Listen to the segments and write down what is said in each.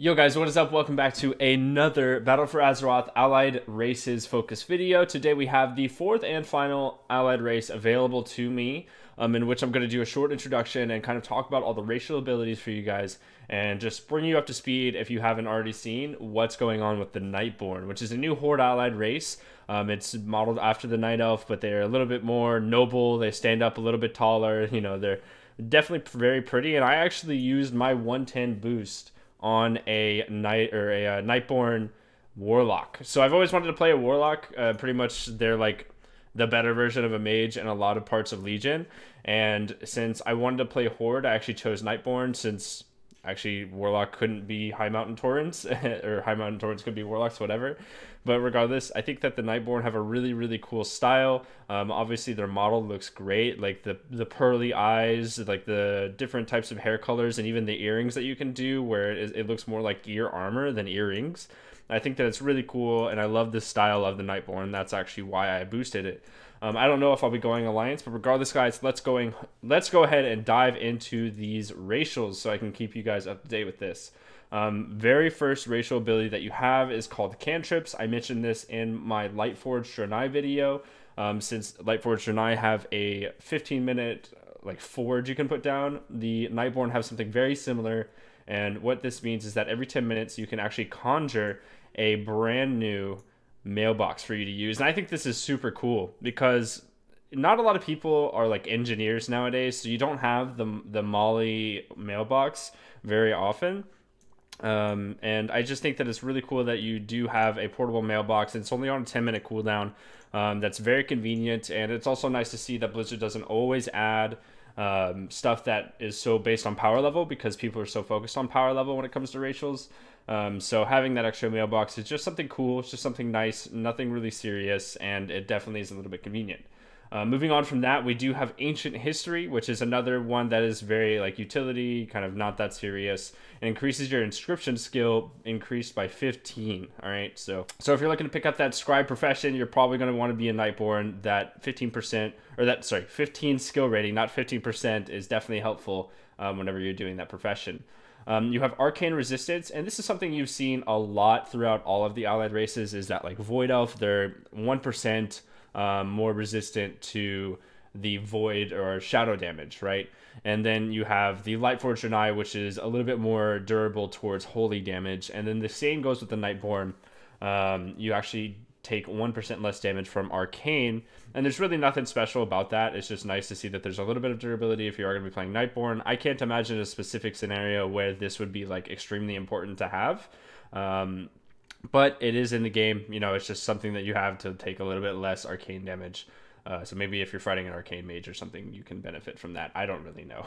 Yo guys, what is up? Welcome back to another Battle for Azeroth Allied Races focus video. Today we have the fourth and final Allied race available to me, in which I'm going to do a short introduction and kind of talk about all the racial abilities for you guys and just bring you up to speed if you haven't already seen what's going on with the Nightborne, which is a new Horde Allied race. It's modeled after the Night Elf, but they're a little bit more noble. They stand up a little bit taller. You know, they're definitely very pretty, and I actually used my 110 boost on a Nightborne Warlock. So I've always wanted to play a Warlock. Pretty much they're like the better version of a mage in a lot of parts of Legion. And since I wanted to play Horde, I actually chose Nightborne since actually Warlock couldn't be High Mountain Taurens or High Mountain Taurens could be Warlocks, whatever. But regardless, I think that the Nightborne have a really cool style. Obviously their model looks great, like the pearly eyes, like the different types of hair colors, and even the earrings that you can do where it looks more like ear armor than earrings. I think that it's really cool, and I love the style of the Nightborne. That's actually why I boosted it. I don't know if I'll be going Alliance, but regardless, guys, let's go ahead and dive into these racials so I can keep you guys up to date with this. Very first racial ability that you have is called Cantrips. I mentioned this in my Lightforged Draenei video. Since Lightforged Draenei have a 15-minute like forge you can put down, the Nightborne have something very similar. And what this means is that every 10 minutes you can actually conjure a brand new mailbox for you to use. And I think this is super cool because not a lot of people are like engineers nowadays, so you don't have the Molly mailbox very often. And I just think that it's really cool that you do have a portable mailbox, and it's only on a 10-minute cooldown. That's very convenient, and it's also nice to see that Blizzard doesn't always add stuff that is so based on power level, because people are so focused on power level when it comes to racials. So having that extra mailbox is just something cool. It's just something nice, nothing really serious, and it definitely is a little bit convenient. Moving on from that, we do have Ancient History, which is another one that is very like utility, kind of not that serious. It increases your inscription skill increased by 15. All right, so if you're looking to pick up that scribe profession, you're probably going to want to be a Nightborne. That 15% or that 15 skill rating, not 15%, is definitely helpful whenever you're doing that profession. You have Arcane Resistance, and this is something you've seen a lot throughout all of the allied races, is that like Void Elf, they're 1% more resistant to the void or shadow damage, right? And then you have the Lightforged Draenei, which is a little bit more durable towards holy damage. And then the same goes with the Nightborne. You actually take 1% less damage from Arcane, and there's really nothing special about that. It's just nice to see that there's a little bit of durability if you are going to be playing Nightborne. I can't imagine a specific scenario where this would be like extremely important to have. But it is in the game, you know, it's just something that you have to take a little bit less arcane damage. So maybe if you're fighting an arcane mage or something, you can benefit from that. I don't really know.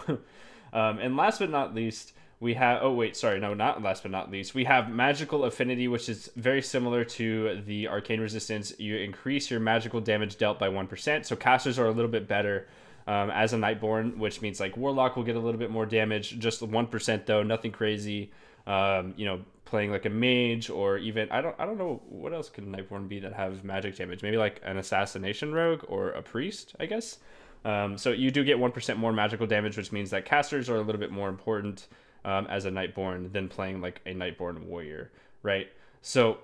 And last but not least, we have, oh wait, sorry, no, not last but not least, we have Magical Affinity, which is very similar to the Arcane Resistance. You increase your magical damage dealt by 1%. So casters are a little bit better as a Nightborne, which means like Warlock will get a little bit more damage, just 1% though, nothing crazy. You know, playing like a mage, or even I don't know what else can Nightborne be that have magic damage. Maybe like an assassination rogue or a priest, I guess. So you do get 1% more magical damage, which means that casters are a little bit more important as a Nightborne than playing like a Nightborne warrior, right? So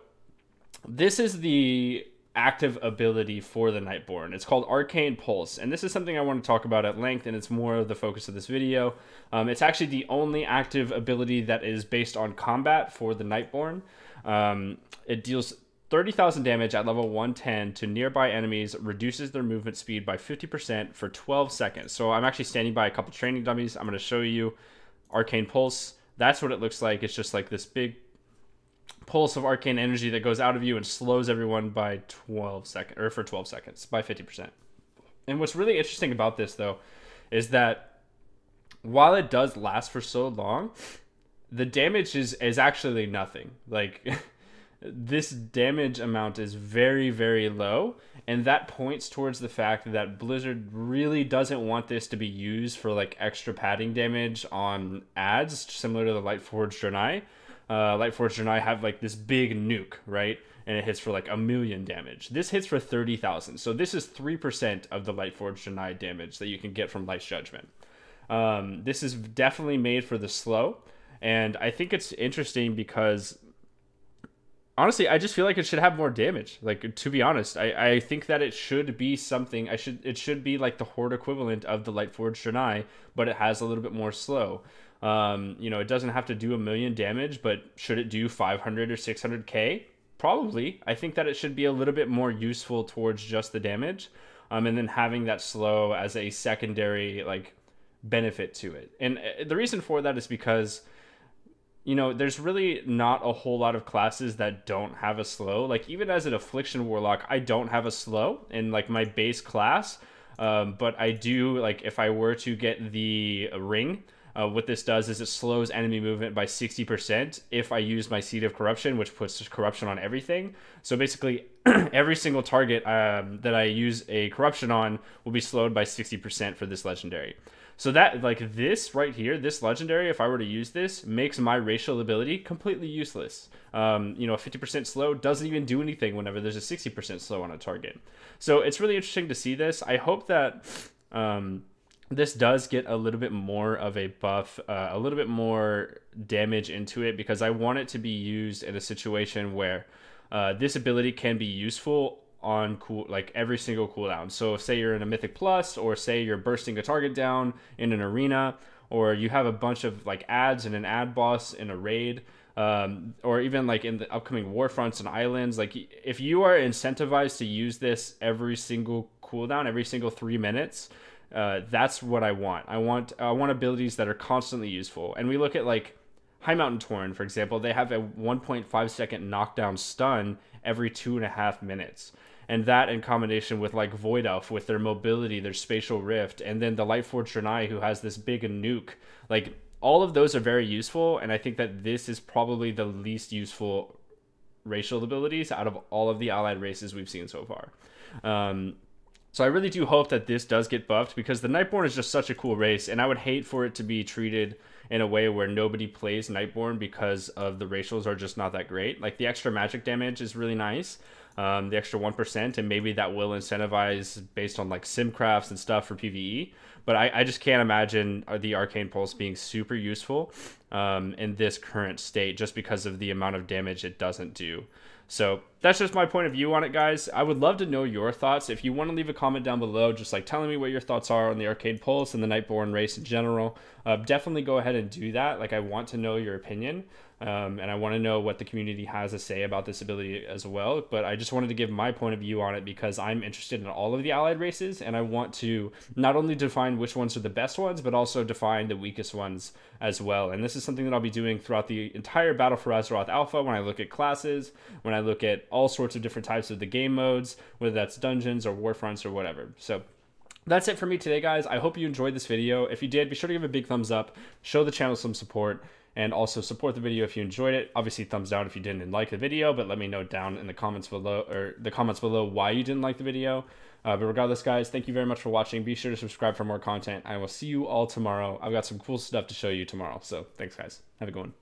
this is the active ability for the Nightborne. It's called Arcane Pulse, and this is something I want to talk about at length, and it's more of the focus of this video. It's actually the only active ability that is based on combat for the Nightborne. It deals 30,000 damage at level 110 to nearby enemies, reduces their movement speed by 50% for 12 seconds. So I'm actually standing by a couple training dummies. I'm going to show you Arcane Pulse. That's what it looks like. It's just like this big pulse of arcane energy that goes out of you and slows everyone by 12 seconds, or for 12 seconds by 50%. And what's really interesting about this though is that while it does last for so long, the damage is actually nothing. Like this damage amount is very low, and that points towards the fact that Blizzard really doesn't want this to be used for like extra padding damage on ads similar to the Lightforged Draenei. Lightforged Draenei have like this big nuke, right? And it hits for like 1,000,000 damage. This hits for 30,000. So this is 3% of the Lightforged Draenei damage that you can get from Light's Judgment. This is definitely made for the slow. And I think it's interesting because honestly, I just feel like it should have more damage. Like, to be honest, I think that it should be something. It should be like the Horde equivalent of the Lightforged Draenei, but it has a little bit more slow. You know, it doesn't have to do 1,000,000 damage, but should it do 500 or 600k? Probably. I think that it should be a little bit more useful towards just the damage, and then having that slow as a secondary like benefit to it. And the reason for that is because, you know, there's really not a whole lot of classes that don't have a slow. Like, even as an Affliction Warlock, I don't have a slow in like my base class, but I do, like, if I were to get the ring. What this does is it slows enemy movement by 60% if I use my Seed of Corruption, which puts corruption on everything. So basically, every single target that I use a corruption on will be slowed by 60% for this legendary. So that, like, this right here, this legendary, if I were to use this, makes my racial ability completely useless. You know, a 50% slow doesn't even do anything whenever there's a 60% slow on a target. So it's really interesting to see this. I hope that this does get a little bit more of a buff, a little bit more damage into it, because I want it to be used in a situation where this ability can be useful on like every single cooldown. So if, say, you're in a Mythic Plus, or say you're bursting a target down in an arena, or you have a bunch of like ads and an ad boss in a raid, or even like in the upcoming Warfronts and Islands, like if you are incentivized to use this every single cooldown, every single 3 minutes, that's what I want. I want abilities that are constantly useful. And we look at like High Mountain Torrent, for example. They have a 1.5 second knockdown stun every 2.5 minutes. And that, in combination with like Void Elf with their mobility, their spatial rift, and then the Lightforged Draenei who has this big nuke, like all of those are very useful. And I think that this is probably the least useful racial abilities out of all of the allied races we've seen so far. So I really do hope that this does get buffed, because the Nightborne is just such a cool race, and I would hate for it to be treated in a way where nobody plays Nightborne because of the racials are just not that great. Like, the extra magic damage is really nice, the extra 1%, and maybe that will incentivize based on like simcrafts and stuff for PvE. But I just can't imagine the Arcane Pulse being super useful in this current state, just because of the amount of damage it doesn't do. So that's just my point of view on it, guys. I would love to know your thoughts. If you want to leave a comment down below, just like telling me what your thoughts are on the Arcane Pulse and the Nightborne race in general, definitely go ahead and do that. Like, I want to know your opinion, and I want to know what the community has to say about this ability as well. But I just wanted to give my point of view on it, because I'm interested in all of the allied races, and I want to not only define which ones are the best ones, but also define the weakest ones as well. And this is something that I'll be doing throughout the entire Battle for Azeroth Alpha, when I look at classes, when I look at all sorts of different types of the game modes, whether that's dungeons or warfronts or whatever. So that's it for me today, guys. I hope you enjoyed this video. If you did, be sure to give a big thumbs up, show the channel some support, and also support the video if you enjoyed it. Obviously, thumbs down if you didn't like the video, but let me know down in the comments below, or the comments below, why you didn't like the video. But regardless, guys, thank you very much for watching. Be sure to subscribe for more content. I will see you all tomorrow. I've got some cool stuff to show you tomorrow. So thanks, guys. Have a good one.